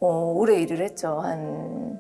오래 일을 했죠. 한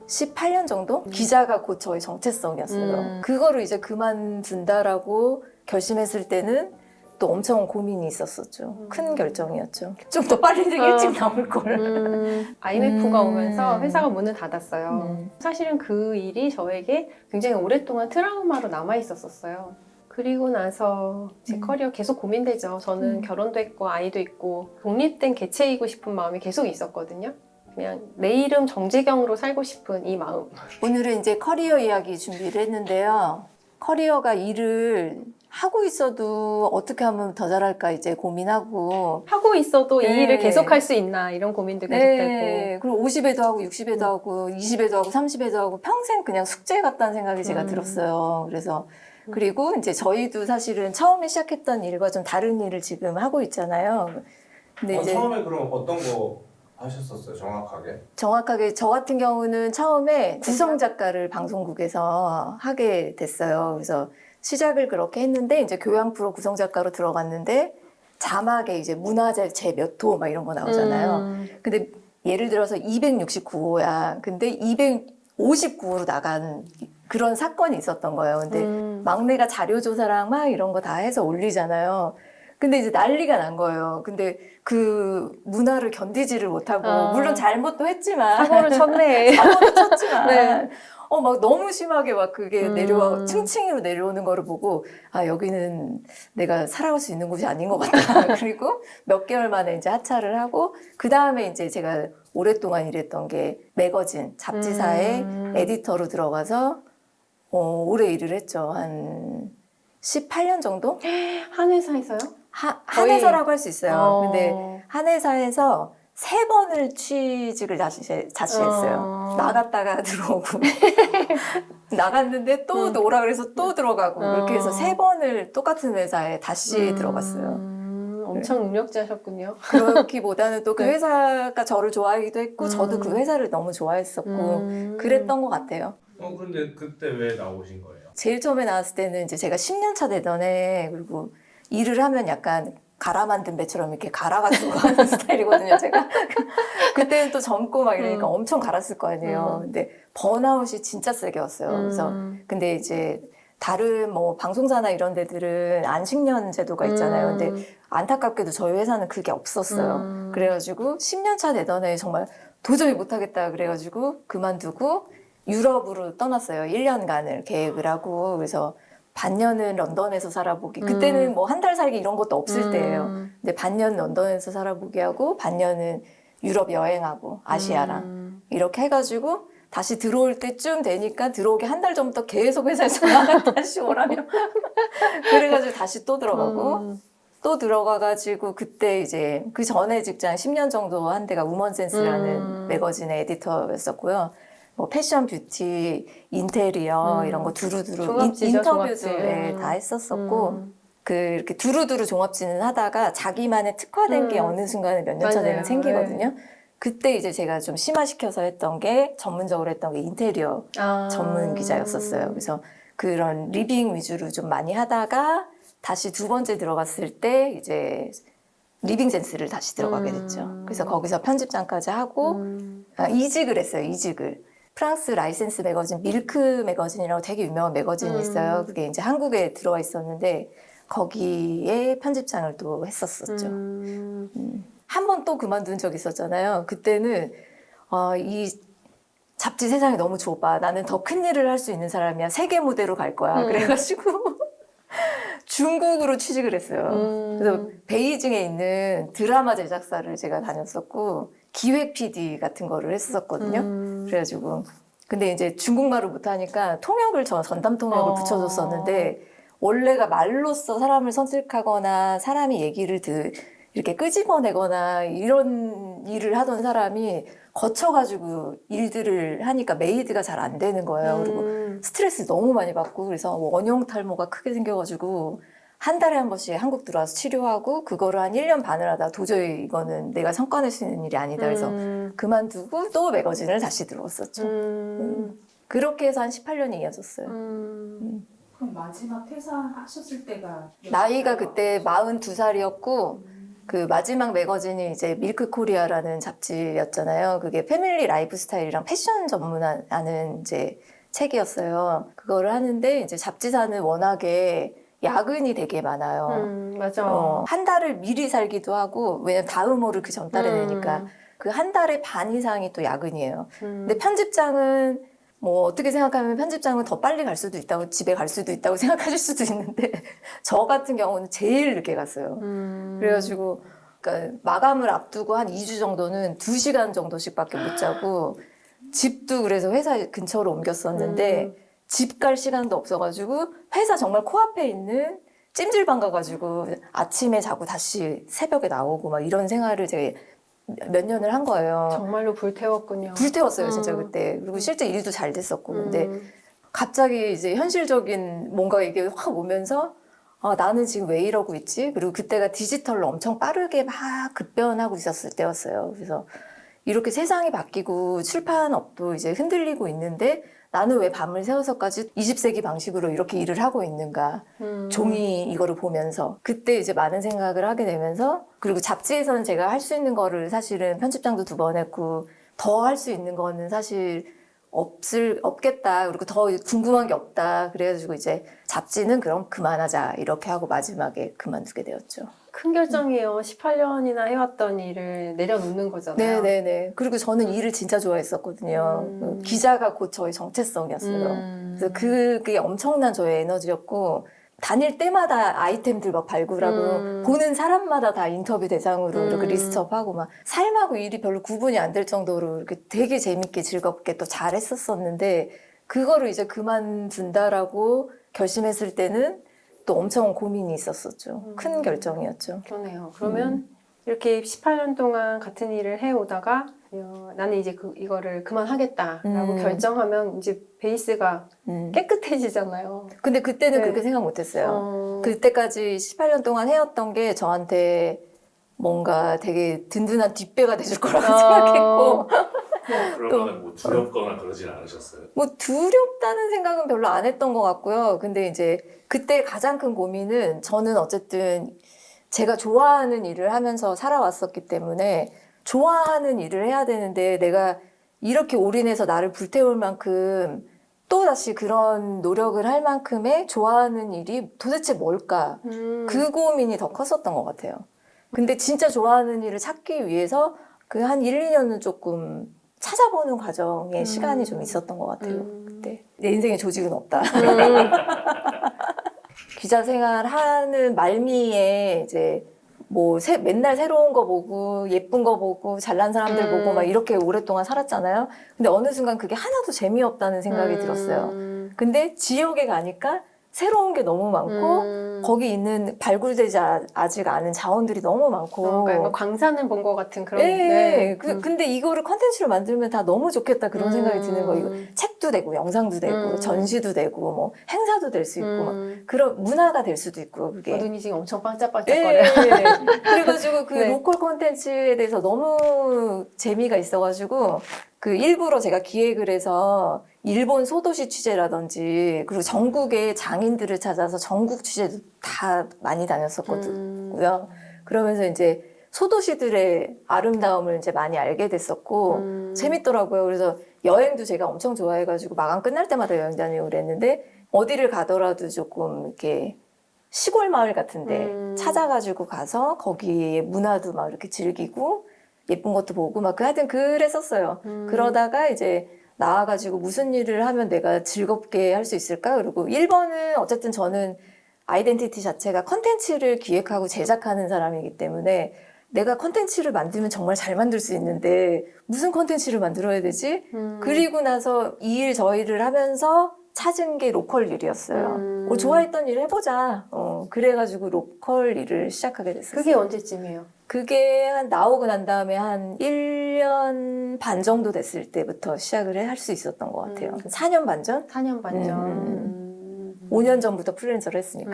18년 정도? 기자가 곧 저의 정체성이었어요. 그거를 이제 그만둔다라고 결심했을 때는 또 엄청 고민이 있었었죠. 큰 결정이었죠. 좀 더 빨리 일찍 나올 걸. IMF가 오면서 회사가 문을 닫았어요. 사실은 그 일이 저에게 굉장히 오랫동안 트라우마로 남아 있었어요. 그리고 나서 제 커리어 계속 고민되죠. 저는 결혼도 했고 아이도 있고 독립된 개체이고 싶은 마음이 계속 있었거든요. 그냥 내 이름 정재경으로 살고 싶은 이 마음. 오늘은 이제 커리어 이야기 준비를 했는데요. 커리어가 일을 하고 있어도 어떻게 하면 더 잘할까 이제 고민하고 하고 있어도 이 네. 일을 계속할 수 있나 이런 고민도 계속되고. 그리고 50에도 하고 60에도 하고 20에도 하고 30에도 하고 평생 그냥 숙제 같다는 생각이 제가 들었어요. 그래서 그리고 이제 저희도 사실은 처음에 시작했던 일과 좀 다른 일을 지금 하고 있잖아요. 근데 이제 처음에 그럼 어떤 거 하셨었어요, 정확하게? 정확하게 저 같은 경우는 처음에 구성 작가를 방송국에서 하게 됐어요. 그래서 시작을 그렇게 했는데 이제 교양 프로 구성 작가로 들어갔는데 자막에 이제 문화재 제 몇 호 막 이런 거 나오잖아요. 근데 예를 들어서 269호야. 근데 259호로 나간 그런 사건이 있었던 거예요. 근데 막내가 자료 조사랑 막 이런 거 다 해서 올리잖아요. 근데 이제 난리가 난 거예요. 근데 그 문화를 견디지를 못하고 물론 잘못도 했지만 사고를 쳤네. 사고도 쳤지만 네. 막 너무 심하게 막 그게 층층이로 내려오는 거를 보고 아 여기는 내가 살아갈 수 있는 곳이 아닌 것 같다. 그리고 몇 개월 만에 이제 하차를 하고 그 다음에 이제 제가 오랫동안 일했던 게 매거진 잡지사의 에디터로 들어가서 오래 일을 했죠. 한 18년 정도? 한 회사에서요? 한 회사라고 할 수 있어요. 근데 한 회사에서 3번을 취직을 다시 했어요. 나갔다가 들어오고 나갔는데 또 오라 그래서 또 들어가고 그렇게 해서 3번을 똑같은 회사에 다시 들어갔어요. 엄청 능력자셨군요. 그렇기보다는 또 그 네. 회사가 저를 좋아하기도 했고 저도 그 회사를 너무 좋아했었고 그랬던 것 같아요. 근데 그때 왜 나오신 거예요? 제일 처음에 나왔을 때는 이제 제가 10년 차 되던 해 그리고 일을 하면 약간 갈아 만든 배처럼 이렇게 갈아가지고 하는 스타일이거든요, 제가. 그때는 또 젊고 막 이러니까 엄청 갈았을 거 아니에요. 근데 번아웃이 진짜 세게 왔어요. 그래서 근데 이제 다른 뭐 방송사나 이런 데들은 안식년 제도가 있잖아요. 근데 안타깝게도 저희 회사는 그게 없었어요. 그래가지고 10년 차 되던 해 정말 도저히 못하겠다 그래가지고 그만두고 유럽으로 떠났어요. 1년간을 계획을 하고. 그래서 반년은 런던에서 살아보기. 그때는 뭐 한 달 살기 이런 것도 없을 때예요. 근데 반년 런던에서 살아보기 하고 반년은 유럽 여행하고 아시아랑 이렇게 해가지고 다시 들어올 때쯤 되니까 들어오기 한 달 전부터 계속 회사에 전화가 다시 오라며. 그래가지고 다시 또 들어가고 또 들어가가지고 그때 이제 그 전에 직장 10년 정도 한 데가 우먼센스라는 매거진의 에디터였었고요. 뭐 패션, 뷰티, 인테리어 이런 거 두루두루 종합지죠, 인터뷰도 종합지. 다 했었었고 그 이렇게 두루두루 종합지는 하다가 자기만의 특화된 게 어느 순간에 몇 년 차 되면 맞아요. 생기거든요. 그때 이제 제가 좀 심화시켜서 했던 게 전문적으로 했던 게 인테리어 전문 기자였었어요. 그래서 그런 리빙 위주로 좀 많이 하다가 다시 두 번째 들어갔을 때 이제 리빙 센스를 다시 들어가게 됐죠. 그래서 거기서 편집장까지 하고 이직을 했어요. 이직을. 프랑스 라이센스 매거진 밀크 매거진이라고 되게 유명한 매거진이 있어요. 그게 이제 한국에 들어와 있었는데 거기에 편집장을 또 했었었죠. 한 번 또 그만둔 적이 있었잖아요. 그때는 이 잡지 세상이 너무 좁아. 나는 더 큰 일을 할 수 있는 사람이야. 세계 무대로 갈 거야. 그래가지고 중국으로 취직을 했어요. 그래서 베이징에 있는 드라마 제작사를 제가 다녔었고 기획 PD 같은 거를 했었거든요. 그래가지고 근데 이제 중국말을 못하니까 통역을 전담 통역을 붙여줬었는데 원래가 말로써 사람을 설득하거나 사람이 얘기를 이렇게 끄집어내거나 이런 일을 하던 사람이 거쳐가지고 일들을 하니까 메이드가 잘 안 되는 거예요. 그리고 스트레스 너무 많이 받고 그래서 원형 탈모가 크게 생겨가지고 한 달에 한 번씩 한국 들어와서 치료하고 그거를 한 1년 반을 하다 도저히 이거는 내가 성과 낼 수 있는 일이 아니다 그래서 그만두고 또 매거진을 다시 들어왔었죠. 그렇게 해서 한 18년이 이어졌어요. 그럼 마지막 퇴사하셨을 때가 나이가 그때 42살이었고 그 마지막 매거진이 이제 밀크 코리아라는 잡지였잖아요. 그게 패밀리 라이프 스타일이랑 패션 전문하는 이제 책이었어요. 그거를 하는데 이제 잡지사는 워낙에 야근이 되게 많아요. 맞아. 한 달을 미리 살기도 하고, 왜냐면 다음 호를 그 전달에 내니까 그 한 달에 반 이상이 또 야근이에요. 근데 편집장은 뭐 어떻게 생각하면 편집장은 더 빨리 갈 수도 있다고, 집에 갈 수도 있다고 생각하실 수도 있는데 저 같은 경우는 제일 늦게 갔어요. 그래가지고 그러니까 마감을 앞두고 한 2주 정도는 2시간 정도씩밖에 못 자고, 집도 그래서 회사 근처로 옮겼었는데 집 갈 시간도 없어가지고 회사 정말 코앞에 있는 찜질방 가가지고 아침에 자고 다시 새벽에 나오고 막 이런 생활을 제가 몇 년을 한 거예요. 정말로 불태웠군요. 불태웠어요, 진짜 그때. 그리고 실제 일도 잘 됐었고. 근데 갑자기 이제 현실적인 뭔가 이게 확 오면서 아, 나는 지금 왜 이러고 있지? 그리고 그때가 디지털로 엄청 빠르게 막 급변하고 있었을 때였어요. 그래서 이렇게 세상이 바뀌고 출판업도 이제 흔들리고 있는데 나는 왜 밤을 새워서까지 20세기 방식으로 이렇게 일을 하고 있는가. 종이 이거를 보면서. 그때 이제 많은 생각을 하게 되면서, 그리고 잡지에서는 제가 할 수 있는 거를 사실은 편집장도 2번 했고, 더 할 수 있는 거는 사실 없겠다. 그리고 더 궁금한 게 없다. 그래가지고 이제 잡지는 그럼 그만하자. 이렇게 하고 마지막에 그만두게 되었죠. 큰 결정이에요. 18년이나 해왔던 일을 내려놓는 거잖아요. 네네네. 그리고 저는 일을 진짜 좋아했었거든요. 기자가 곧 저의 정체성이었어요. 그래서 그게 엄청난 저의 에너지였고, 다닐 때마다 아이템들 막 발굴하고, 보는 사람마다 다 인터뷰 대상으로 이렇게 리스트업하고, 막 삶하고 일이 별로 구분이 안 될 정도로 이렇게 되게 재밌게 즐겁게 또 잘했었었는데, 그거를 이제 그만둔다라고 결심했을 때는 또 엄청 고민이 있었었죠. 큰 결정이었죠. 그러네요. 그러면 이렇게 18년 동안 같은 일을 해오다가 나는 이제 이거를 그만하겠다라고 결정하면 이제 베이스가 깨끗해지잖아요. 근데 그때는 네. 그렇게 생각 못했어요. 그때까지 18년 동안 해왔던 게 저한테 뭔가 되게 든든한 뒷배가 돼줄 거라고 생각했고, 그러면 뭐 두렵거나 그러진 않으셨어요? 뭐 두렵다는 생각은 별로 안 했던 것 같고요. 근데 이제 그때 가장 큰 고민은, 저는 어쨌든 제가 좋아하는 일을 하면서 살아왔었기 때문에 좋아하는 일을 해야 되는데, 내가 이렇게 올인해서 나를 불태울 만큼 또다시 그런 노력을 할 만큼의 좋아하는 일이 도대체 뭘까? 그 고민이 더 컸었던 것 같아요. 근데 진짜 좋아하는 일을 찾기 위해서 그 한 1, 2년은 조금 찾아보는 과정에 시간이 좀 있었던 것 같아요. 그때 내 인생에 조직은 없다. 기자 생활하는 말미에 이제 뭐 맨날 새로운 거 보고 예쁜 거 보고 잘난 사람들 보고 막 이렇게 오랫동안 살았잖아요. 근데 어느 순간 그게 하나도 재미없다는 생각이 들었어요. 근데 지역에 가니까 새로운 게 너무 많고 거기 있는 발굴되지 아직 않은 자원들이 너무 많고, 그러니까 광산을 본 것 같은 그런. 네. 근데 이거를 컨텐츠로 만들면 다 너무 좋겠다 그런 생각이 드는 거예요. 이거 책도 되고 영상도 되고 전시도 되고뭐 행사도 될 수 있고 막 그런 문화가 될 수도 있고, 그게 눈이 지금 엄청 반짝반짝거려요. 네. 그래가지고 그 네. 로컬 콘텐츠에 대해서 너무 재미가 있어가지고 그 일부러 제가 기획을 해서 일본 소도시 취재라든지, 그리고 전국의 장인들을 찾아서 전국 취재도 다 많이 다녔었거든요. 그러면서 이제 소도시들의 아름다움을 이제 많이 알게 됐었고 재밌더라고요. 그래서 여행도 제가 엄청 좋아해가지고 마감 끝날 때마다 여행 다니고 그랬는데, 어디를 가더라도 조금 이렇게 시골 마을 같은데 찾아가지고 가서 거기에 문화도 막 이렇게 즐기고 예쁜 것도 보고 막 하여튼 그랬었어요. 그러다가 이제 나와가지고 무슨 일을 하면 내가 즐겁게 할 수 있을까? 그리고 1번은 어쨌든 저는 아이덴티티 자체가 컨텐츠를 기획하고 제작하는 사람이기 때문에 내가 컨텐츠를 만들면 정말 잘 만들 수 있는데 무슨 컨텐츠를 만들어야 되지? 그리고 나서 이 일 저 일을 하면서 찾은 게 로컬 일이었어요. 좋아했던 일 해보자. 그래가지고 로컬 일을 시작하게 됐어요. 그게 언제쯤이에요? 그게 나오고 난 다음에 한 1년 반 정도 됐을 때부터 시작을 할 수 있었던 것 같아요. 4년 반 전? 4년 반 전. 5년 전부터 프리랜서를 했으니까.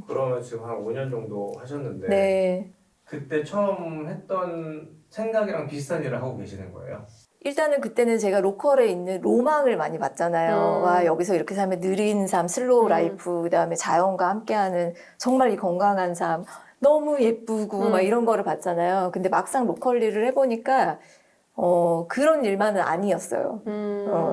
그러면 지금 한 5년 정도 하셨는데 네. 그때 처음 했던 생각이랑 비슷한 일을 하고 계시는 거예요? 일단은 그때는 제가 로컬에 있는 로망을 많이 봤잖아요. 와, 여기서 이렇게 살면 느린 삶, 슬로우 라이프, 그다음에 자연과 함께하는 정말 이 건강한 삶. 너무 예쁘고 막 이런 거를 봤잖아요. 근데 막상 로컬 일을 해보니까 그런 일만은 아니었어요.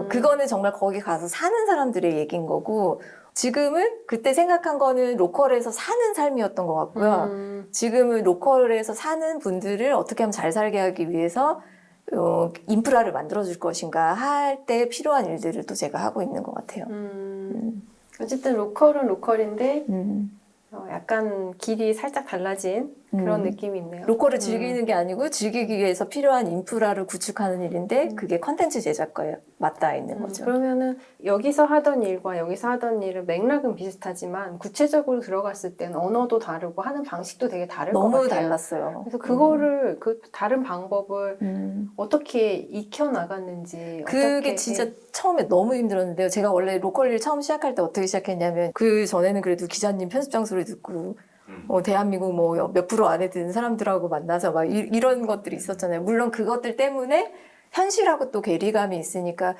그거는 정말 거기 가서 사는 사람들의 얘기인 거고, 지금은 그때 생각한 거는 로컬에서 사는 삶이었던 것 같고요. 지금은 로컬에서 사는 분들을 어떻게 하면 잘 살게 하기 위해서 인프라를 만들어줄 것인가 할 때 필요한 일들을 또 제가 하고 있는 것 같아요. 어쨌든 로컬은 로컬인데 음. 약간 길이 살짝 달라진 그런 느낌이 있네요. 로컬을 즐기는 게 아니고 즐기기 위해서 필요한 인프라를 구축하는 일인데 그게 컨텐츠 제작과에 맞닿아 있는 거죠. 그러면은 여기서 하던 일과 여기서 하던 일은 맥락은 비슷하지만 구체적으로 들어갔을 때는 언어도 다르고 하는 방식도 되게 다를 것 너무 같아요. 달랐어요. 그래서 그거를 그 다른 방법을 어떻게 익혀 나갔는지 그게 어떻게 진짜 처음에 너무 힘들었는데요. 제가 원래 로컬 일 처음 시작할 때 어떻게 시작했냐면 그 전에는 그래도 기자님 편집장 소리 듣고 대한민국 뭐 몇 프로 안에 드는 사람들하고 만나서 막 이런 것들이 있었잖아요. 물론 그것들 때문에 현실하고 또 괴리감이 있으니까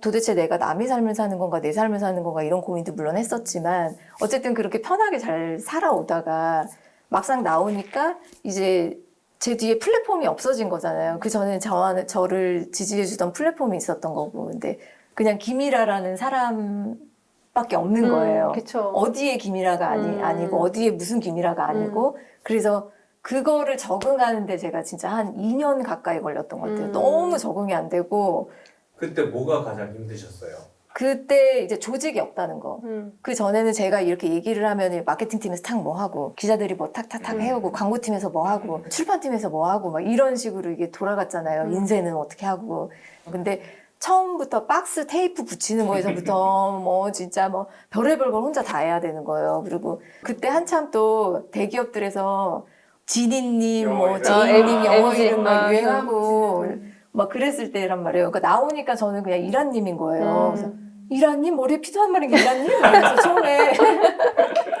도대체 내가 남의 삶을 사는 건가 내 삶을 사는 건가 이런 고민도 물론 했었지만 어쨌든 그렇게 편하게 잘 살아오다가 막상 나오니까 이제 제 뒤에 플랫폼이 없어진 거잖아요. 그 전에 저를 지지해주던 플랫폼이 있었던 거고, 근데 그냥 김이라라는 사람밖에 없는 거예요. 그쵸. 어디에 김이라가 아니고 어디에 무슨 김이라가 아니고, 그래서 그거를 적응하는데 제가 진짜 한 2년 가까이 걸렸던 것 같아요. 너무 적응이 안 되고. 그때 뭐가 가장 힘드셨어요? 그때 이제 조직이 없다는 거. 그 전에는 제가 이렇게 얘기를 하면 마케팅팀에서 탁 뭐 하고, 기자들이 뭐 탁탁탁 해오고, 광고팀에서 뭐 하고, 출판팀에서 뭐 하고, 막 이런 식으로 이게 돌아갔잖아요. 인쇄는 어떻게 하고. 근데 처음부터 박스 테이프 붙이는 거에서부터 뭐 진짜 뭐 별의별 걸 혼자 다 해야 되는 거예요. 그리고 그때 한참 또 대기업들에서 지니님, 뭐 제이님 영어 이름 막 유행하고 막 그랬을 때란 말이에요. 그러니까 나오니까 저는 그냥 이란님인 거예요. 그래서 이란님? 머리에 피도 한 마리 이란님? 그래서 처음에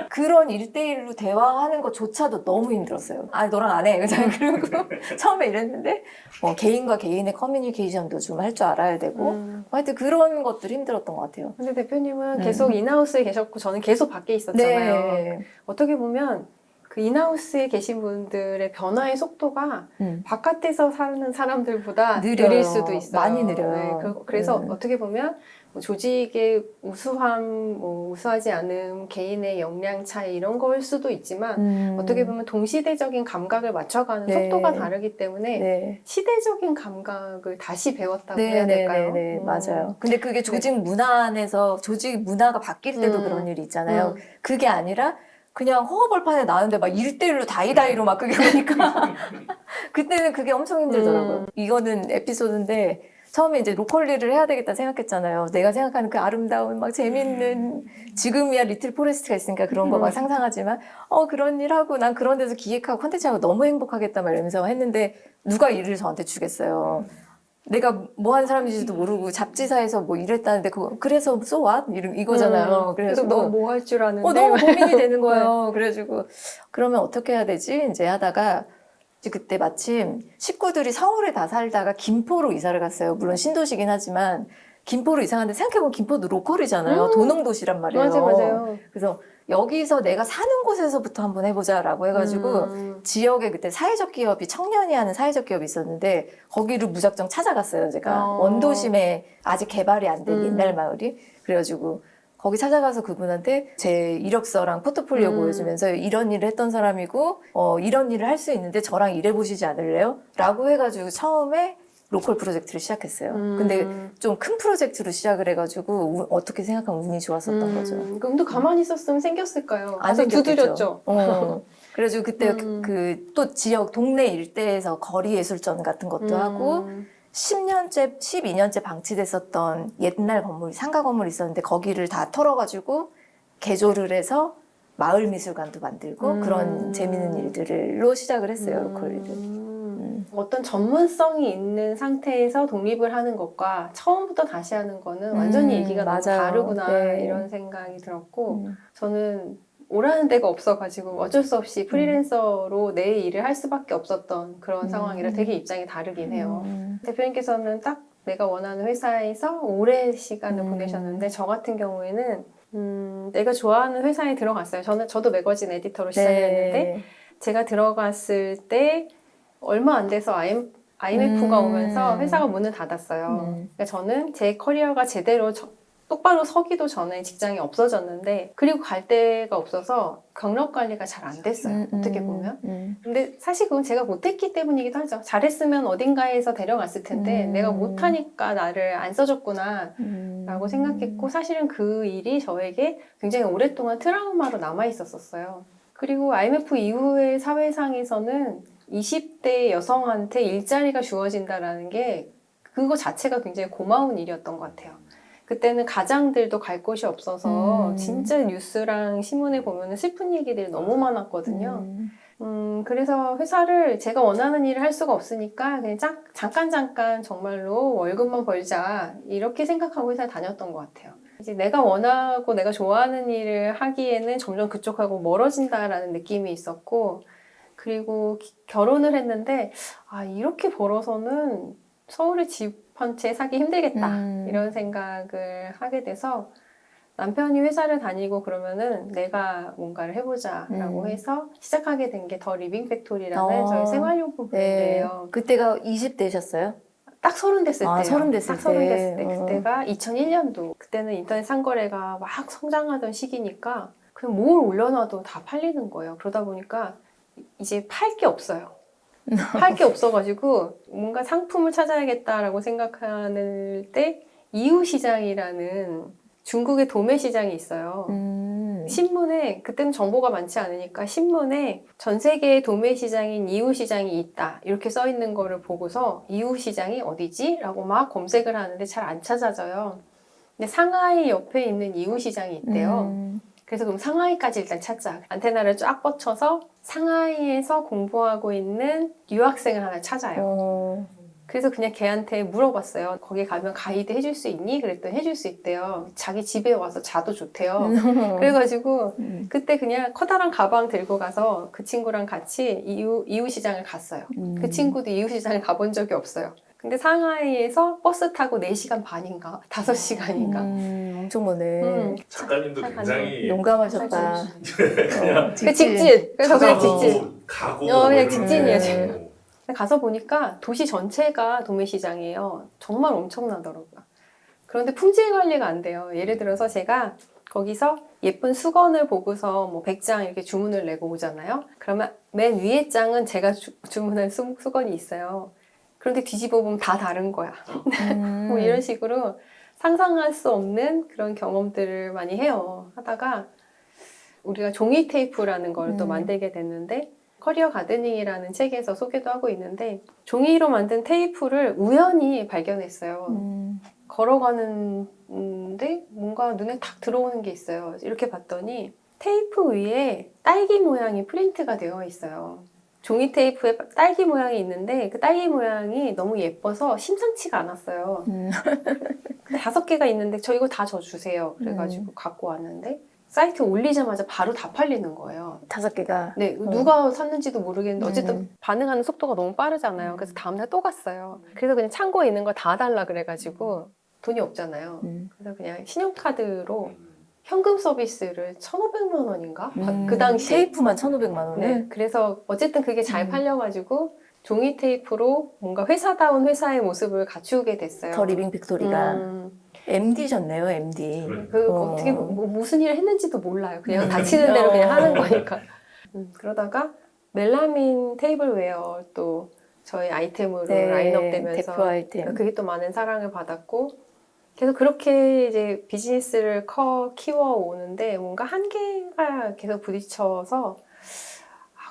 그런 1대1로 대화하는 것조차도 너무 힘들었어요. 아, 너랑 안 해. 그리고 처음에 이랬는데 개인과 개인의 커뮤니케이션도 좀 할 줄 알아야 되고 하여튼 그런 것들이 힘들었던 것 같아요. 근데 대표님은 계속 인하우스에 계셨고 저는 계속 밖에 있었잖아요. 네. 어떻게 보면 그 인하우스에 계신 분들의 변화의 속도가 바깥에서 사는 사람들보다 느려요. 느릴 수도 있어요. 많이 느려요. 네, 그래서 어떻게 보면 뭐 조직의 우수함, 뭐 우수하지 않음, 개인의 역량 차이 이런 거일 수도 있지만 어떻게 보면 동시대적인 감각을 맞춰가는 네. 속도가 다르기 때문에 네. 시대적인 감각을 다시 배웠다고 해야 될까요? 네, 맞아요. 근데 그게 조직 문화 안에서 조직 문화가 바뀔 때도 그런 일이 있잖아요. 그게 아니라 그냥 허허벌판에 나왔는데 막 1대1로 다이다이로 막 그게 오니까 그때는 그게 엄청 힘들더라고요. 이거는 에피소드인데 처음에 이제 로컬 일을 해야 되겠다 생각했잖아요. 내가 생각하는 그 아름다운 막 재밌는 지금이야 리틀 포레스트가 있으니까 그런 거 막 상상하지만 그런 일 하고 난 그런 데서 기획하고 콘텐츠하고 너무 행복하겠다 막 이러면서 했는데 누가 일을 저한테 주겠어요. 내가 뭐 하는 사람인지도 모르고 잡지사에서 뭐 일했다는데 그래서 so what? 이거잖아요. 그래서 너무 뭐 할 줄 아는데 너무 고민이 되는 거예요. 그래가지고 그러면 어떻게 해야 되지? 이제 하다가 그때 마침 식구들이 서울에 다 살다가 김포로 이사를 갔어요. 물론 신도시긴 하지만 김포로 이사 갔는데 생각해보면 김포도 로컬이잖아요. 도농도시란 말이에요. 맞아요. 그래서 여기서 내가 사는 곳에서부터 한번 해보자라고 해가지고 지역에 그때 사회적 기업이 청년이 하는 사회적 기업이 있었는데 거기를 무작정 찾아갔어요. 제가 원도심에 아직 개발이 안 된 옛날 마을이. 그래가지고 거기 찾아가서 그분한테 제 이력서랑 포트폴리오 보여주면서 이런 일을 했던 사람이고 이런 일을 할 수 있는데 저랑 일해보시지 않을래요? 라고 해가지고 처음에 로컬 프로젝트를 시작했어요. 근데 좀 큰 프로젝트로 시작을 해가지고 어떻게 생각하면 운이 좋았었던 거죠. 그럼 가만히 있었으면 생겼을까요? 안 생겼겠죠. 두드렸죠. 그래가지고 그때 또 지역 동네 일대에서 거리 예술전 같은 것도 하고 10년째, 12년째 방치됐었던 옛날 건물, 상가 건물이 있었는데 거기를 다 털어가지고 개조를 해서 마을 미술관도 만들고 그런 재밌는 일들로 시작을 했어요, 로컬 일을. 어떤 전문성이 있는 상태에서 독립을 하는 것과 처음부터 다시 하는 거는 완전히 얘기가 너무 맞아요. 다르구나 네. 이런 생각이 들었고 저는 오라는 데가 없어가지고 어쩔 수 없이 프리랜서로 내 일을 할 수밖에 없었던 그런 상황이라 되게 입장이 다르긴 해요. 대표님께서는 딱 내가 원하는 회사에서 오래 시간을 보내셨는데 저 같은 경우에는 내가 좋아하는 회사에 들어갔어요. 저도 매거진 에디터로 시작을 했는데 제가 들어갔을 때 얼마 안 돼서 IMF가 오면서 회사가 문을 닫았어요. 그러니까 저는 제 커리어가 제대로 똑바로 서기도 전에 직장이 없어졌는데 그리고 갈 데가 없어서 경력 관리가 잘 안 됐어요. 어떻게 보면. 근데 사실 그건 제가 못했기 때문이기도 하죠. 잘했으면 어딘가에서 데려갔을 텐데 내가 못하니까 나를 안 써줬구나 라고 생각했고 사실은 그 일이 저에게 굉장히 오랫동안 트라우마로 남아 있었어요. 그리고 IMF 이후의 사회상에서는 20대 여성한테 일자리가 주어진다라는 게 그거 자체가 굉장히 고마운 일이었던 것 같아요. 그때는 가장들도 갈 곳이 없어서 진짜 뉴스랑 신문에 보면 슬픈 얘기들이 너무 많았거든요. 그래서 회사를 제가 원하는 일을 할 수가 없으니까 그냥 잠깐 정말로 월급만 벌자 이렇게 생각하고 회사를 다녔던 것 같아요. 이제 내가 원하고 내가 좋아하는 일을 하기에는 점점 그쪽하고 멀어진다라는 느낌이 있었고 그리고 결혼을 했는데 이렇게 벌어서는 서울에 집 한 채 사기 힘들겠다 이런 생각을 하게 돼서 남편이 회사를 다니고 그러면은 내가 뭔가를 해보자 라고 해서 시작하게 된 게 더 리빙 팩토리라는 저희 생활용품 브랜드예요. 네. 그때가 20대셨어요? 딱 30 됐을 때요. 30 됐을 딱 30 때. 됐을 때. 그때가 2001년도. 그때는 인터넷 상거래가 막 성장하던 시기니까 그냥 뭘 올려놔도 다 팔리는 거예요. 그러다 보니까 이제 팔 게 없어요. 팔 게 없어가지고 뭔가 상품을 찾아야겠다라고 생각하는 때 이웃시장이라는 중국의 도매 시장이 있어요. 신문에 그때는 정보가 많지 않으니까 신문에 전 세계의 도매 시장인 이웃시장이 있다 이렇게 써 있는 거를 보고서 이웃시장이 어디지? 라고 막 검색을 하는데 잘 안 찾아져요. 근데 상하이 옆에 있는 이웃시장이 있대요. 그래서 그럼 상하이까지 일단 찾자. 안테나를 쫙 뻗쳐서 상하이에서 공부하고 있는 유학생을 하나 찾아요. 그래서 그냥 걔한테 물어봤어요. 거기 가면 가이드 해줄 수 있니? 그랬더니 해줄 수 있대요. 자기 집에 와서 자도 좋대요. 그래가지고 그때 그냥 커다란 가방 들고 가서 그 친구랑 같이 이웃시장을 갔어요. 그 친구도 이웃시장을 가본 적이 없어요. 근데 상하이에서 버스 타고 4시간 반인가 5시간인가 엄청 머네. 작가님도 굉장히 용감하셨다. 그냥 직진. 그래서 그냥 직진. 가고 그냥 직진이에요, 지금. 지금. 가서 보니까 도시 전체가 도매시장이에요. 정말 엄청나더라고요. 그런데 품질 관리가 안 돼요. 예를 들어서 제가 거기서 예쁜 수건을 보고서 뭐 100장 이렇게 주문을 내고 오잖아요. 그러면 맨 위에 장은 제가 주문한 수건이 있어요. 그런데 뒤집어 보면 다 다른 거야. 뭐 이런 식으로 상상할 수 없는 그런 경험들을 많이 해요. 하다가 우리가 종이 테이프라는 걸 또 만들게 됐는데 커리어 가드닝이라는 책에서 소개도 하고 있는데 종이로 만든 테이프를 우연히 발견했어요. 걸어가는데 뭔가 눈에 탁 들어오는 게 있어요. 이렇게 봤더니 테이프 위에 딸기 모양이 프린트가 되어 있어요. 종이 테이프에 딸기 모양이 있는데 그 딸기 모양이 너무 예뻐서 심상치가 않았어요. 근데 5개가 있는데 저 이거 다 저 주세요. 그래가지고 갖고 왔는데 사이트에 올리자마자 바로 다 팔리는 거예요. 5개가. 네, 누가 샀는지도 모르겠는데 어쨌든 반응하는 속도가 너무 빠르잖아요. 그래서 다음날 또 갔어요. 그래서 그냥 창고에 있는 거 다 달라 그래가지고 돈이 없잖아요. 그래서 그냥 신용카드로 현금 서비스를 1,500만 원인가? 그 당시에. 테이프만 1,500만 원을? 네, 그래서 어쨌든 그게 잘 팔려가지고 종이 테이프로 뭔가 회사다운 회사의 모습을 갖추게 됐어요. 더 리빙 팩토리가. MD셨네요, MD. 어떻게 무슨 일을 했는지도 몰라요. 그냥 닥치는 대로 그냥 하는 거니까. 그러다가 멜라민 테이블웨어 또 저희 아이템으로 네, 라인업 되면서 대표 아이템. 그게 또 많은 사랑을 받았고 계속 그렇게 이제 비즈니스를 키워 오는데 뭔가 한계가 계속 부딪혀서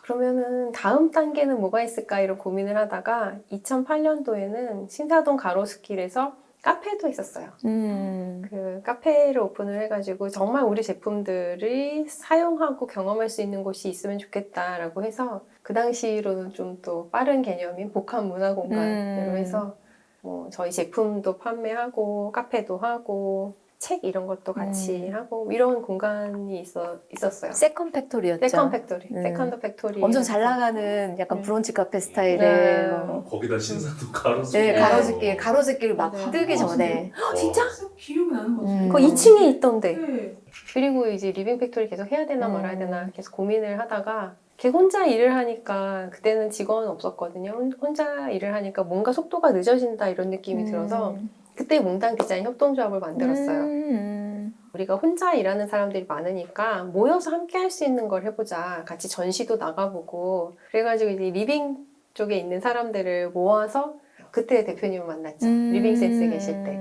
그러면은 다음 단계는 뭐가 있을까 이런 고민을 하다가 2008년도에는 신사동 가로수길에서 카페도 있었어요. 그 카페를 오픈을 해가지고 정말 우리 제품들이 사용하고 경험할 수 있는 곳이 있으면 좋겠다라고 해서 그 당시로는 좀 또 빠른 개념인 복합 문화 공간으로 해서 뭐 저희 제품도 판매하고 카페도 하고 책 이런 것도 같이 하고 이런 공간이 있었어요. 세컨 팩토리였죠. 세컨 팩토리, 세컨드 팩토리. 엄청 잘 나가는 약간 브런치 카페 스타일의 네. 거기다 신사도 가로수길. 네, 가로수길 막 네. 뜨기 전에. 진짜? 기억이 나는 것 같아요. 그 2층에 있던데. 네. 그리고 이제 리빙 팩토리 계속 해야 되나 말아야 되나 계속 고민을 하다가 혼자 일을 하니까 그때는 직원은 없었거든요. 혼자 일을 하니까 뭔가 속도가 늦어진다 이런 느낌이 들어서 그때 몽당 디자인 협동조합을 만들었어요. 우리가 혼자 일하는 사람들이 많으니까 모여서 함께 할 수 있는 걸 해보자. 같이 전시도 나가보고 그래가지고 이제 리빙 쪽에 있는 사람들을 모아서 그때 대표님을 만났죠. 리빙 센스 계실 때.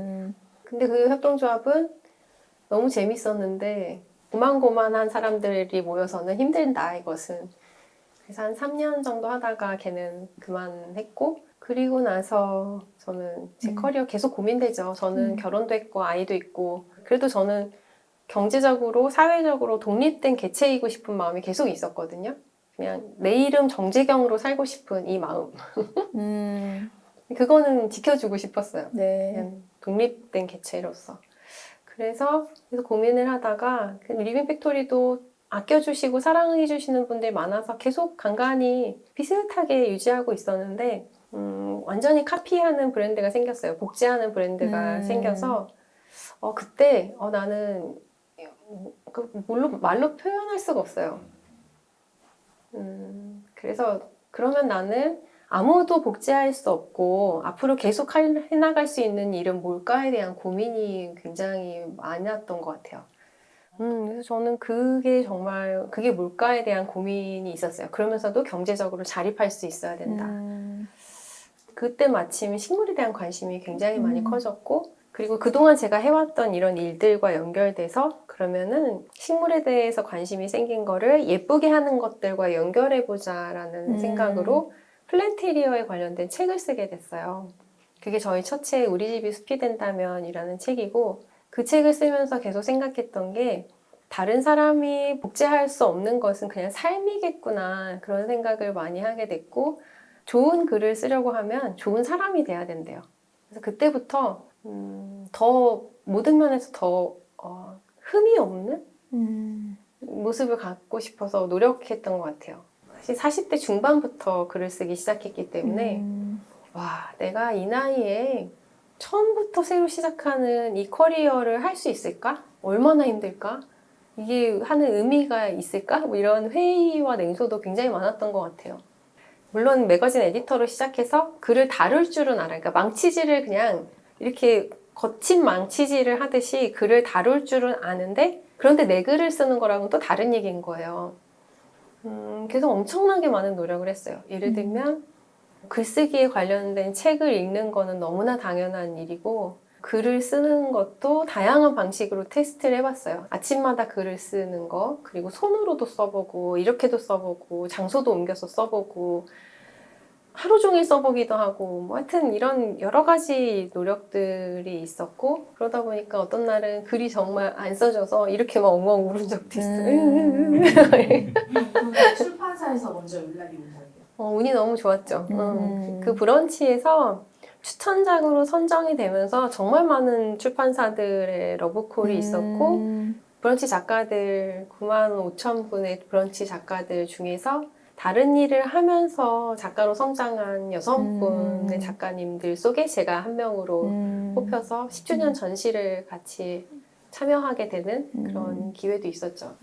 근데 그 협동조합은 너무 재밌었는데 고만고만한 사람들이 모여서는 힘들다 이것은. 그래서 한 3년 정도 하다가 걔는 그만했고 그리고 나서 저는 제 커리어 계속 고민되죠. 저는 결혼도 했고 아이도 있고 그래도 저는 경제적으로 사회적으로 독립된 개체이고 싶은 마음이 계속 있었거든요. 그냥 내 이름 정재경으로 살고 싶은 이 마음. 그거는 지켜주고 싶었어요. 네. 그냥 독립된 개체로서. 그래서 고민을 하다가 리빙 팩토리도 아껴주시고 사랑해주시는 분들이 많아서 계속 간간히 비슷하게 유지하고 있었는데 완전히 카피하는 브랜드가 생겼어요. 복제하는 브랜드가 생겨서 그때 나는 말로 표현할 수가 없어요. 그래서 그러면 나는 아무도 복제할 수 없고 앞으로 계속 해나갈 수 있는 일은 뭘까에 대한 고민이 굉장히 많았던 것 같아요. 그래서 저는 그게 뭘까에 대한 고민이 있었어요. 그러면서도 경제적으로 자립할 수 있어야 된다. 그때 마침 식물에 대한 관심이 굉장히 많이 커졌고 그리고 그동안 제가 해왔던 이런 일들과 연결돼서 그러면은 식물에 대해서 관심이 생긴 거를 예쁘게 하는 것들과 연결해보자라는 생각으로 플랜테리어에 관련된 책을 쓰게 됐어요. 그게 저희 첫 책 우리 집이 숲이 된다면 이라는 책이고 그 책을 쓰면서 계속 생각했던 게 다른 사람이 복제할 수 없는 것은 그냥 삶이겠구나 그런 생각을 많이 하게 됐고 좋은 글을 쓰려고 하면 좋은 사람이 돼야 된대요. 그래서 그때부터 더 모든 면에서 더 흠이 없는 모습을 갖고 싶어서 노력했던 것 같아요. 사실 40대 중반부터 글을 쓰기 시작했기 때문에 와, 내가 이 나이에 처음부터 새로 시작하는 이 커리어를 할 수 있을까? 얼마나 힘들까? 이게 하는 의미가 있을까? 뭐 이런 회의와 냉소도 굉장히 많았던 것 같아요. 물론 매거진 에디터로 시작해서 글을 다룰 줄은 알아요. 그러니까 망치질을 그냥 이렇게 거친 망치질을 하듯이 글을 다룰 줄은 아는데 그런데 내 글을 쓰는 거랑은 또 다른 얘기인 거예요. 그래서 엄청나게 많은 노력을 했어요. 예를 들면 글쓰기에 관련된 책을 읽는 거는 너무나 당연한 일이고 글을 쓰는 것도 다양한 방식으로 테스트를 해봤어요. 아침마다 글을 쓰는 거, 그리고 손으로도 써보고 이렇게도 써보고 장소도 옮겨서 써보고 하루 종일 써보기도 하고 뭐 하여튼 이런 여러 가지 노력들이 있었고 그러다 보니까 어떤 날은 글이 정말 안 써져서 이렇게 막 엉엉 울은 적도 있어요. 출판사에서 먼저 연락이 온 거예요? 운이 너무 좋았죠. 그 브런치에서 추천작으로 선정이 되면서 정말 많은 출판사들의 러브콜이 있었고 브런치 작가들 95,000분의 브런치 작가들 중에서 다른 일을 하면서 작가로 성장한 6분의 작가님들 속에 제가 한 명으로 뽑혀서 10주년 전시를 같이 참여하게 되는 그런 기회도 있었죠.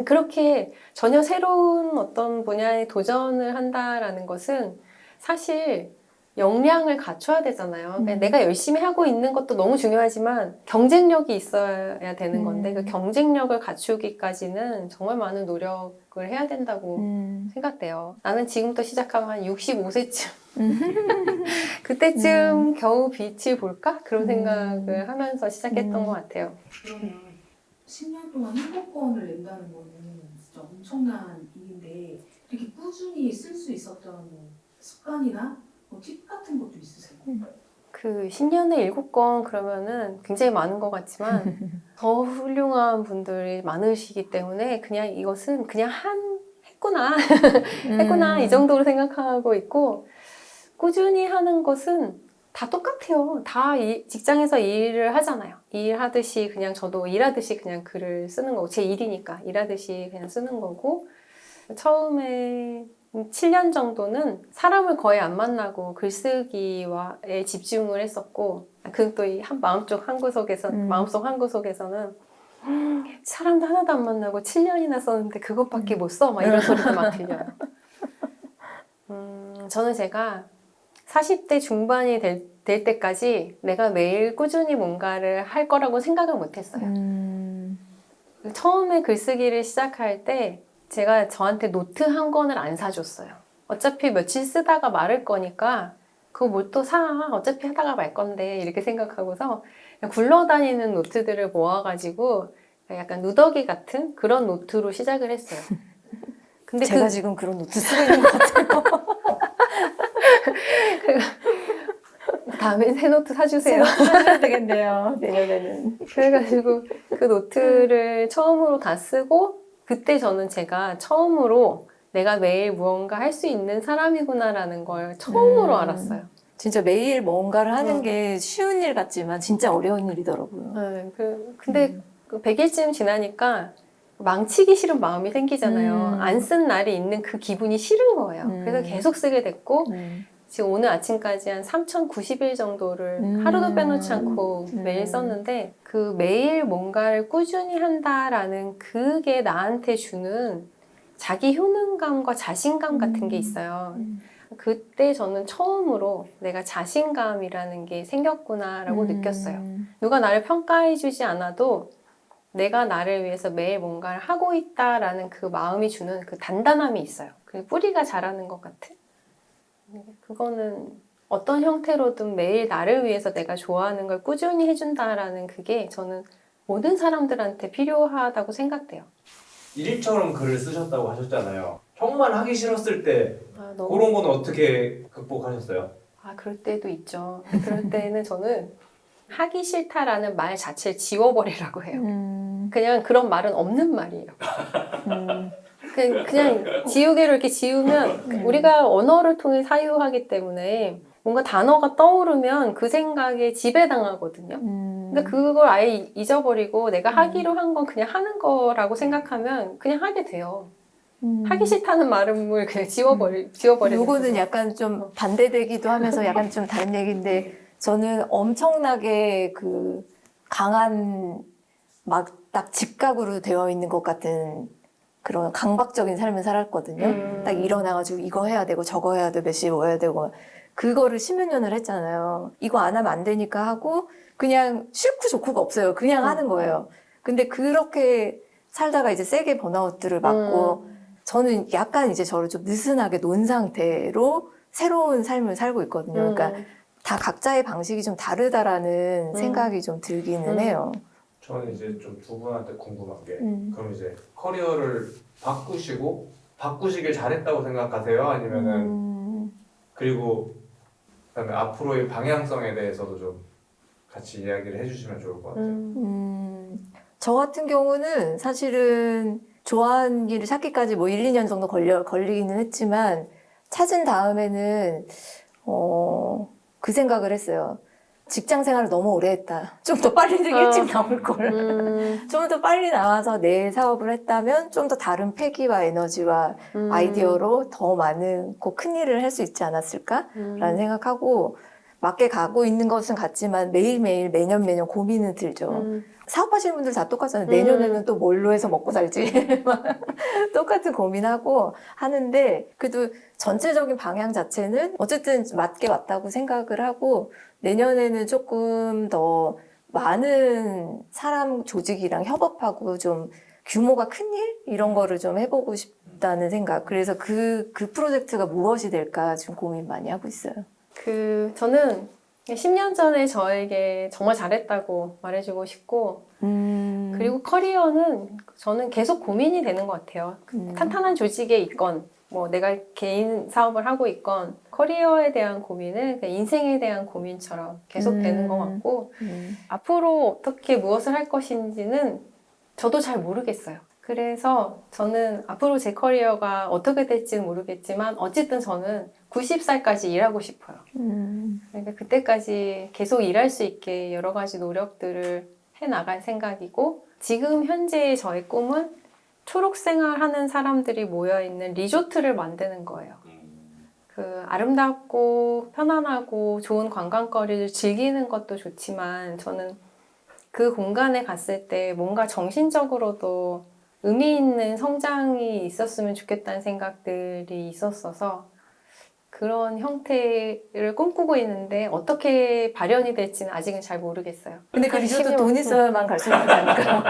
그렇게 전혀 새로운 어떤 분야에 도전을 한다라는 것은 사실 역량을 갖춰야 되잖아요. 그러니까 내가 열심히 하고 있는 것도 너무 중요하지만 경쟁력이 있어야 되는 건데 그 경쟁력을 갖추기까지는 정말 많은 노력을 해야 된다고 생각돼요. 나는 지금부터 시작하면 한 65세쯤 그때쯤 겨우 빛을 볼까? 그런 생각을 하면서 시작했던 것 같아요. 그러면 10년 동안 행복권을 낸다는 거는 진짜 엄청난 일인데 이렇게 꾸준히 쓸 수 있었던 뭐 습관이나 뭐 팁 같은 것도 있으세요? 그 10년에 7권 그러면은 굉장히 많은 것 같지만 더 훌륭한 분들이 많으시기 때문에 그냥 이것은 그냥 했구나 이 정도로 생각하고 있고 꾸준히 하는 것은 다 똑같아요. 다 직장에서 일을 하잖아요. 일하듯이 그냥 저도 일하듯이 그냥 글을 쓰는 거고 제 일이니까 일하듯이 그냥 쓰는 거고 처음에 7년 정도는 사람을 거의 안 만나고 글쓰기에 집중을 했었고 그또 마음속 한 구석에서는 사람도 하나도 안 만나고 7년이나 썼는데 그것밖에 못 써? 막 이런 소리도 막 들려요. 저는 제가 40대 중반이 될 때까지 내가 매일 꾸준히 뭔가를 할 거라고 생각을 못 했어요. 처음에 글쓰기를 시작할 때 제가 저한테 노트 한 권을 안 사줬어요. 어차피 며칠 쓰다가 마를 거니까 그거 뭘 또 사. 어차피 하다가 말 건데 이렇게 생각하고서 그냥 굴러다니는 노트들을 모아가지고 약간 누더기 같은 그런 노트로 시작을 했어요. 근데 제가 지금 그런 노트 쓰고 있는 것 같아요. 다음에 새 노트 사주세요. 써야 되겠네요. 내년에는. 그래가지고 그 노트를 처음으로 다 쓰고 그때 저는 제가 처음으로 내가 매일 무언가 할 수 있는 사람이구나라는 걸 처음으로 알았어요. 진짜 매일 뭔가를 하는 게 쉬운 일 같지만 진짜 어려운 일이더라고요. 네, 근데 그 100일쯤 지나니까 망치기 싫은 마음이 생기잖아요. 안 쓴 날이 있는 그 기분이 싫은 거예요. 그래서 계속 쓰게 됐고 지금 오늘 아침까지 한 3,090일 정도를 하루도 빼놓지 않고 매일 썼는데 그 매일 뭔가를 꾸준히 한다라는 그게 나한테 주는 자기 효능감과 자신감 같은 게 있어요. 그때 저는 처음으로 내가 자신감이라는 게 생겼구나라고 느꼈어요. 누가 나를 평가해주지 않아도 내가 나를 위해서 매일 뭔가를 하고 있다라는 그 마음이 주는 그 단단함이 있어요. 그 뿌리가 자라는 것 같은? 그거는 어떤 형태로든 매일 나를 위해서 내가 좋아하는 걸 꾸준히 해준다라는 그게 저는 모든 사람들한테 필요하다고 생각돼요. 일일처럼 글을 쓰셨다고 하셨잖아요. 정말 하기 싫었을 때 너무 그런 건 어떻게 극복하셨어요? 그럴 때도 있죠. 그럴 때는 저는 하기 싫다라는 말 자체를 지워버리라고 해요. 그냥 그런 말은 없는 말이에요. 그냥 지우개로 이렇게 지우면 우리가 언어를 통해 사유하기 때문에 뭔가 단어가 떠오르면 그 생각에 지배당하거든요. 근데 그걸 아예 잊어버리고 내가 하기로 한 건 그냥 하는 거라고 생각하면 그냥 하게 돼요. 하기 싫다는 말을 그냥 지워버리는 요거는 거죠. 약간 좀 반대되기도 하면서 약간 좀 다른 얘기인데 저는 엄청나게 그 강한 막 딱 직각으로 되어 있는 것 같은 그런 강박적인 삶을 살았거든요. 딱 일어나가지고 이거 해야 되고 저거 해야 되고 몇 시에 뭐 해야 되고 그거를 10몇 년을 했잖아요. 이거 안 하면 안 되니까 하고 그냥 싫고 좋고가 없어요. 그냥 하는 거예요. 근데 그렇게 살다가 이제 세게 번아웃들을 맞고 저는 약간 이제 저를 좀 느슨하게 놓은 상태로 새로운 삶을 살고 있거든요. 그러니까 다 각자의 방식이 좀 다르다라는 생각이 좀 들기는 해요. 저는 이제 좀 두 분한테 궁금한 게 그럼 이제 커리어를 바꾸시길 잘했다고 생각하세요? 아니면은 그리고 그다음에 앞으로의 방향성에 대해서도 좀 같이 이야기를 해주시면 좋을 것 같아요. 저 같은 경우는 사실은 좋아하는 일을 찾기까지 뭐 1, 2년 정도 걸리기는 했지만 찾은 다음에는 그 생각을 했어요. 직장 생활을 너무 오래 했다. 좀 더 빨리 일찍 나올 걸. 좀 더 빨리 나와서 내 사업을 했다면 좀 더 다른 패기와 에너지와 아이디어로 더 많은 큰 일을 할 수 있지 않았을까라는 생각하고 맞게 가고 있는 것은 같지만 매일매일 매년 고민은 들죠. 사업하시는 분들 다 똑같잖아요. 내년에는 또 뭘로 해서 먹고 살지. 똑같은 고민하고 하는데 그래도 전체적인 방향 자체는 어쨌든 맞게 왔다고 생각을 하고 내년에는 조금 더 많은 사람 조직이랑 협업하고 좀 규모가 큰 일? 이런 거를 좀 해보고 싶다는 생각. 그래서 그 프로젝트가 무엇이 될까 지금 고민 많이 하고 있어요. 저는 10년 전에 저에게 정말 잘했다고 말해주고 싶고 그리고 커리어는 저는 계속 고민이 되는 것 같아요. 탄탄한 조직에 있건 뭐 내가 개인 사업을 하고 있건 커리어에 대한 고민은 그냥 인생에 대한 고민처럼 계속 되는 것 같고 앞으로 어떻게 무엇을 할 것인지는 저도 잘 모르겠어요. 그래서 저는 앞으로 제 커리어가 어떻게 될지는 모르겠지만 어쨌든 저는 90살까지 일하고 싶어요. 그러니까 그때까지 계속 일할 수 있게 여러 가지 노력들을 해나갈 생각이고 지금 현재의 저의 꿈은 초록생활 하는 사람들이 모여있는 리조트를 만드는 거예요. 그 아름답고 편안하고 좋은 관광거리를 즐기는 것도 좋지만 저는 그 공간에 갔을 때 뭔가 정신적으로도 의미 있는 성장이 있었으면 좋겠다는 생각들이 있었어서 그런 형태를 꿈꾸고 있는데 어떻게 발현이 될지는 아직은 잘 모르겠어요. 근데 그 리조트 돈 있어야만 갈 수 있는 거 아닌가요?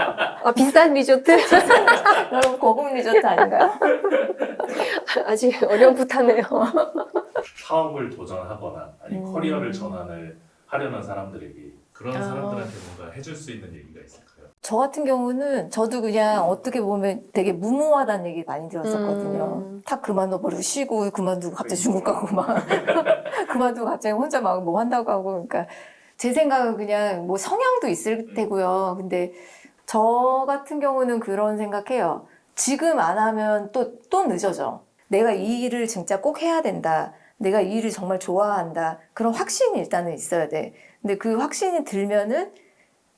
아, 비싼 리조트? 너무 고급 리조트 아닌가요? 아직 어렴풋하네요. 사업을 도전하거나 아니면 커리어를 전환을 하려는 사람들에게 그런 아. 사람들한테 뭔가 해줄 수 있는 얘기가 있을까요? 저 같은 경우는 저도 그냥 어떻게 보면 되게 무모하다는 얘기 많이 들었었거든요. 다 그만둬버리고 쉬고 그만두고 갑자기 중국 가고 막 그만두고 갑자기 혼자 막 뭐 한다고 하고 그러니까 제 생각은 그냥 뭐 성향도 있을 테고요. 근데 저 같은 경우는 그런 생각해요. 지금 안 하면 또 늦어져. 내가 이 일을 진짜 꼭 해야 된다. 내가 이 일을 정말 좋아한다. 그런 확신이 일단은 있어야 돼. 근데 그 확신이 들면은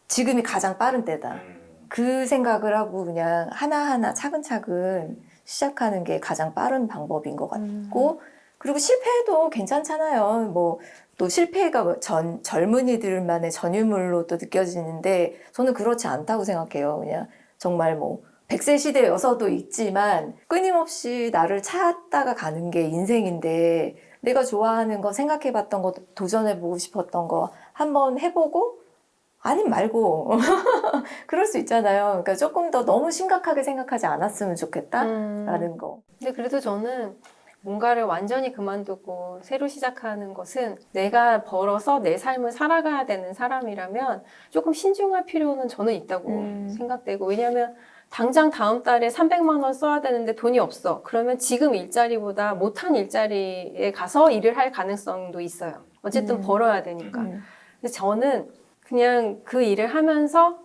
지금이 가장 빠른 때다. 그 생각을 하고 그냥 하나하나 차근차근 시작하는 게 가장 빠른 방법인 것 같고, 그리고 실패해도 괜찮잖아요. 뭐, 또 실패가 젊은이들만의 전유물로 또 느껴지는데, 저는 그렇지 않다고 생각해요. 그냥 정말 뭐, 100세 시대여서도 있지만, 끊임없이 나를 찾다가 가는 게 인생인데, 내가 좋아하는 거, 생각해봤던 거, 도전해보고 싶었던 거, 한번 해보고, 아님 말고 그럴 수 있잖아요. 그러니까 조금 더 너무 심각하게 생각하지 않았으면 좋겠다라는 거. 근데 그래도 저는 뭔가를 완전히 그만두고 새로 시작하는 것은 내가 벌어서 내 삶을 살아가야 되는 사람이라면 조금 신중할 필요는 저는 있다고 생각되고, 왜냐하면 당장 다음 달에 300만 원 써야 되는데 돈이 없어. 그러면 지금 일자리보다 못한 일자리에 가서 일을 할 가능성도 있어요. 어쨌든 벌어야 되니까. 근데 저는 그냥 그 일을 하면서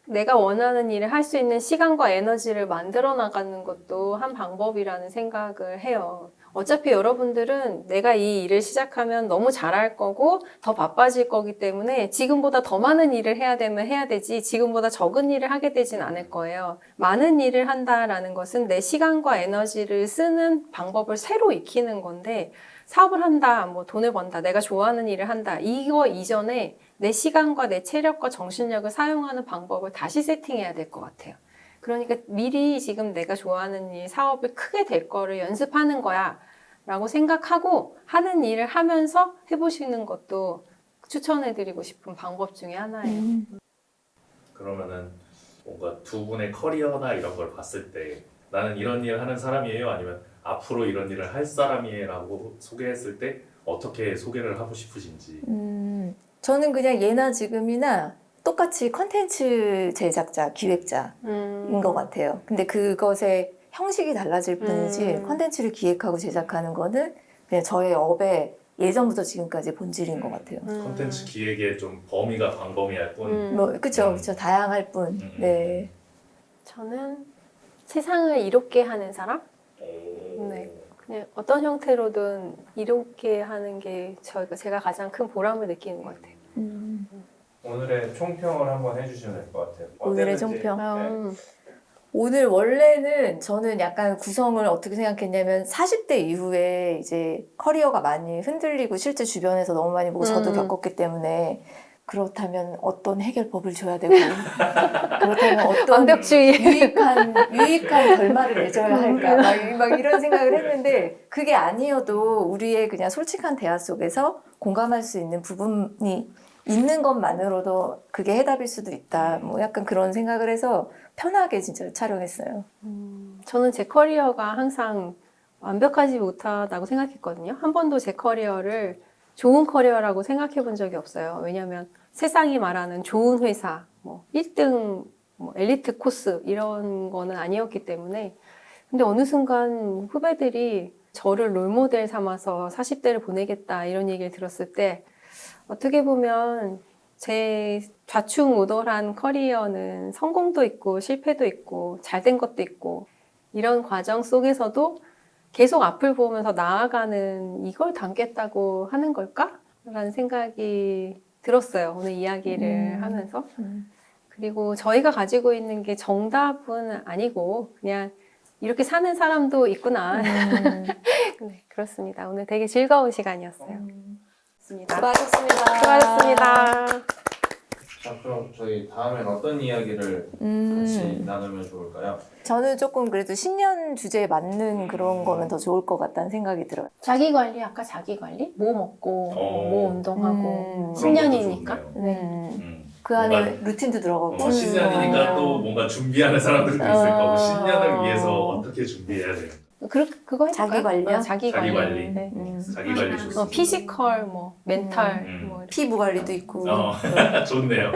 내가 원하는 일을 할 수 있는 시간과 에너지를 만들어 나가는 것도 한 방법이라는 생각을 해요. 어차피 여러분들은 내가 이 일을 시작하면 너무 잘할 거고 더 바빠질 거기 때문에 지금보다 더 많은 일을 해야 되면 해야 되지 지금보다 적은 일을 하게 되진 않을 거예요. 많은 일을 한다라는 것은 내 시간과 에너지를 쓰는 방법을 새로 익히는 건데, 사업을 한다, 뭐 돈을 번다, 내가 좋아하는 일을 한다, 이거 이전에 내 시간과 내 체력과 정신력을 사용하는 방법을 다시 세팅해야 될 것 같아요. 그러니까 미리 지금 내가 좋아하는 일, 사업을 크게 될 거를 연습하는 거야 라고 생각하고 하는 일을 하면서 해보시는 것도 추천해드리고 싶은 방법 중에 하나예요. 그러면은 뭔가 두 분의 커리어나 이런 걸 봤을 때 나는 이런 일을 하는 사람이에요? 아니면 앞으로 이런 일을 할 사람이에요? 라고 소개했을 때 어떻게 소개를 하고 싶으신지. 저는 그냥 예나 지금이나 똑같이 컨텐츠 제작자, 기획자인 것 같아요. 근데 그것의 형식이 달라질 뿐이지 컨텐츠를 기획하고 제작하는 거는 그냥 저의 업의 예전부터 지금까지 본질인 것 같아요. 콘텐츠 기획의 좀 범위가 광범위할 뿐. 뭐 그쵸. 다양할 뿐. 네. 저는 세상을 이롭게 하는 사람? 네. 그냥 어떤 형태로든 이롭게 하는 게 제가 가장 큰 보람을 느끼는 것 같아요. 오늘의 총평을 한번 해주시면 될 것 같아요. 오늘의 어땠는지. 총평. 네. 오늘 원래는 저는 약간 구성을 어떻게 생각했냐면 40대 이후에 이제 커리어가 많이 흔들리고 실제 주변에서 너무 많이 보고 저도 겪었기 때문에 그렇다면 어떤 해결법을 줘야 되고 그렇다면 어떤 완벽주의. 유익한 결말을 맺어야 할까 막 이런 생각을 했는데, 그게 아니어도 우리의 그냥 솔직한 대화 속에서 공감할 수 있는 부분이 있는 것만으로도 그게 해답일 수도 있다. 뭐 약간 그런 생각을 해서 편하게 진짜 촬영했어요. 저는 제 커리어가 항상 완벽하지 못하다고 생각했거든요. 한 번도 제 커리어를 좋은 커리어라고 생각해 본 적이 없어요. 왜냐하면 세상이 말하는 좋은 회사, 뭐 1등 뭐 엘리트 코스 이런 거는 아니었기 때문에. 근데 어느 순간 후배들이 저를 롤모델 삼아서 40대를 보내겠다 이런 얘기를 들었을 때 어떻게 보면 제 좌충우돌한 커리어는 성공도 있고 실패도 있고 잘된 것도 있고 이런 과정 속에서도 계속 앞을 보면서 나아가는 이걸 담겠다고 하는 걸까? 라는 생각이 들었어요. 오늘 이야기를 하면서. 그리고 저희가 가지고 있는 게 정답은 아니고 그냥 이렇게 사는 사람도 있구나. 네, 그렇습니다. 오늘 되게 즐거운 시간이었어요. 수고하셨습니다. 수고하셨습니다. 자, 그럼 저희 다음엔 어떤 이야기를 같이 나누면 좋을까요? 저는 조금 그래도 신년 주제에 맞는 그런 거면 더 좋을 것 같다는 생각이 들어요. 자기 관리, 아까 자기 관리? 뭐 먹고, 뭐 운동하고. 음. 신년이니까. 그런 것도 네. 그 안에 뭔가- 루틴도 들어가고. 신년이니까 또 뭔가 준비하는 사람들도 있을 거고 신년을 어. 위해서 어떻게 준비해야 돼요? 그거 해볼까요? 자기 관리요? 자기 자기 관리. 관리. 네. 자기 관리 좋습니다. 피지컬, 뭐 멘탈, 뭐 이렇게. 피부 관리도 있고. 좋네요.